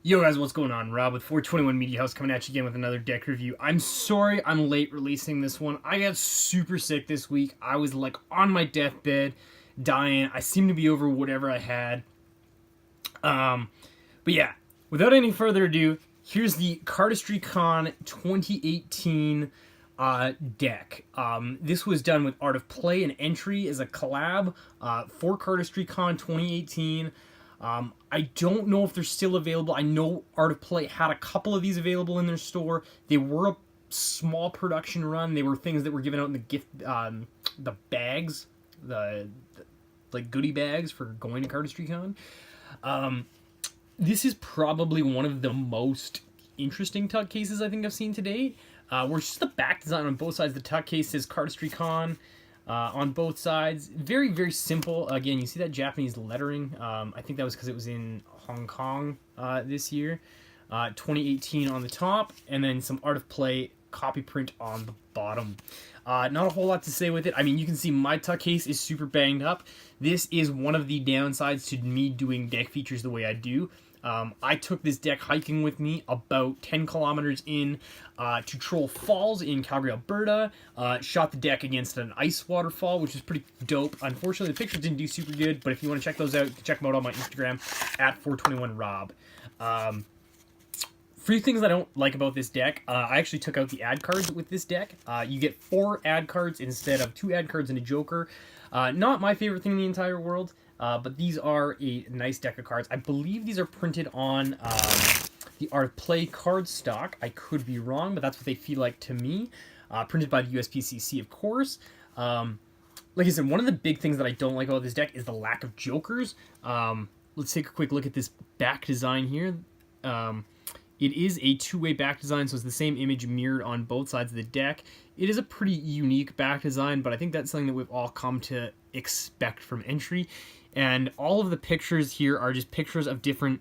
Yo guys, what's going on? Rob with 421 Media House coming at you again with another deck review. I'm sorry I'm late releasing this one. I got super sick this week. I was like on my deathbed, dying. I seem to be over whatever I had. But yeah, without any further ado, here's the Cardistry Con 2018 deck. This was done with Art of Play and Entry as a collab for Cardistry Con 2018. I don't know if they're still available. I know Art of Play had a couple of these available in their store. They were a small production run. They were things that were given out in the gift, the bags, the like goodie bags for going to Cardistry Con. This is probably one of the most interesting tuck cases I think I've seen to date. Where it's just the back design on both sides. The tuck case says Cardistry Con on both sides. Very, very simple. Again, you see that Japanese lettering. I think that was because it was in Hong Kong this year. 2018 on the top, and then some Art of Play copy print on the bottom. Not a whole lot to say with it. I mean, you can see my tuck case is super banged up. This is one of the downsides to me doing deck features the way I do. I took this deck hiking with me about 10 kilometers in to Troll Falls in Calgary, Alberta. Shot the deck against an ice waterfall, which is pretty dope. Unfortunately, the pictures didn't do super good, but if you want to check those out, you can check them out on my Instagram at 421rob. Few things I don't like about this deck. I actually took out the ad cards with this deck. You get 4 ad cards instead of 2 ad cards and a joker. Not my favorite thing in the entire world. But these are a nice deck of cards. I believe these are printed on the Art of Play card stock. I could be wrong, but that's what they feel like to me. Printed by the USPCC, of course. Like I said, one of the big things that I don't like about this deck is the lack of jokers. Let's take a quick look at this back design here. It is a two-way back design, so it's the same image mirrored on both sides of the deck. It is a pretty unique back design, but I think that's something that we've all come to expect from Entry. And all of the pictures here are just pictures of different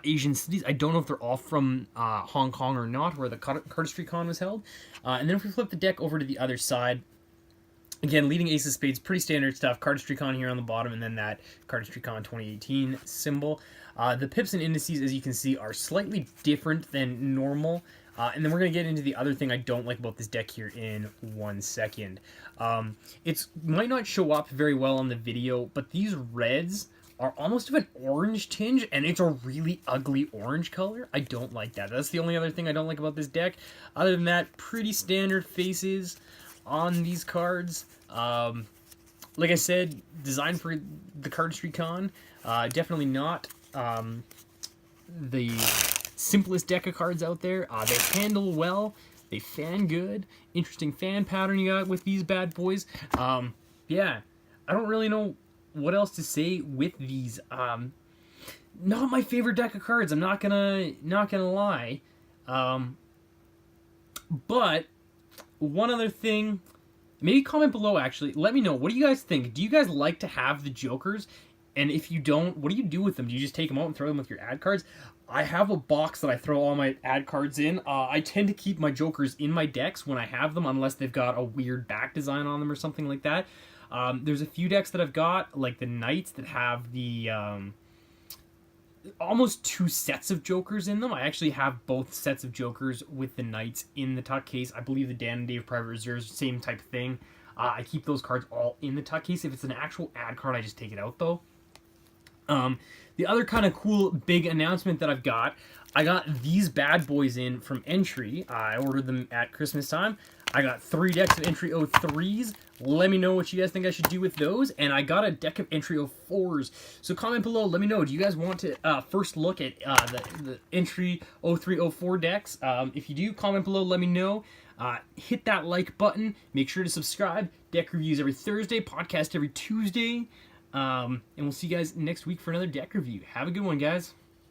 Asian cities. I don't know if they're all from Hong Kong or not, where the Cardistry Con was held. And then if we flip the deck over to the other side, again, leading ace of spades, pretty standard stuff. Cardistry Con here on the bottom, and then that Cardistry Con 2018 symbol. The pips and indices, as you can see, are slightly different than normal. And then we're going to get into the other thing I don't like about this deck here in 1 second. It might not show up very well on the video, but these reds are almost of an orange tinge, and it's a really ugly orange color. I don't like that. That's the only other thing I don't like about this deck. Other than that, pretty standard faces on these cards. Like I said, designed for the Cardistry Con. Definitely not the simplest deck of cards out there. They handle well. They fan good. Interesting fan pattern you got with these bad boys. Yeah, I don't really know what else to say with these. Not my favorite deck of cards. I'm not gonna lie. But one other thing, maybe comment below. Actually, let me know. What do you guys think? Do you guys like to have the jokers? And if you don't, what do you do with them? Do you just take them out and throw them with your ad cards? I have a box that I throw all my ad cards in. I tend to keep my jokers in my decks when I have them, unless they've got a weird back design on them or something like that. There's a few decks that I've got, like the Knights, that have the almost 2 sets of jokers in them. I actually have both sets of jokers with the Knights in the tuck case. I believe the Dan and Dave Private Reserves, same type of thing. I keep those cards all in the tuck case. If it's an actual ad card, I just take it out, though. The other kind of cool big announcement that I've got, I got these bad boys in from Entry. I ordered them at Christmas time. I got 3 decks of Entry 03s. Let me know what you guys think I should do with those. And I got a deck of Entry 04s. So comment below. Let me know. Do you guys want to first look at the Entry 03, 04 decks? If you do, comment below. Let me know. Hit that like button. Make sure to subscribe. Deck reviews every Thursday. Podcast every Tuesday. And we'll see you guys next week for another deck review. Have a good one, guys.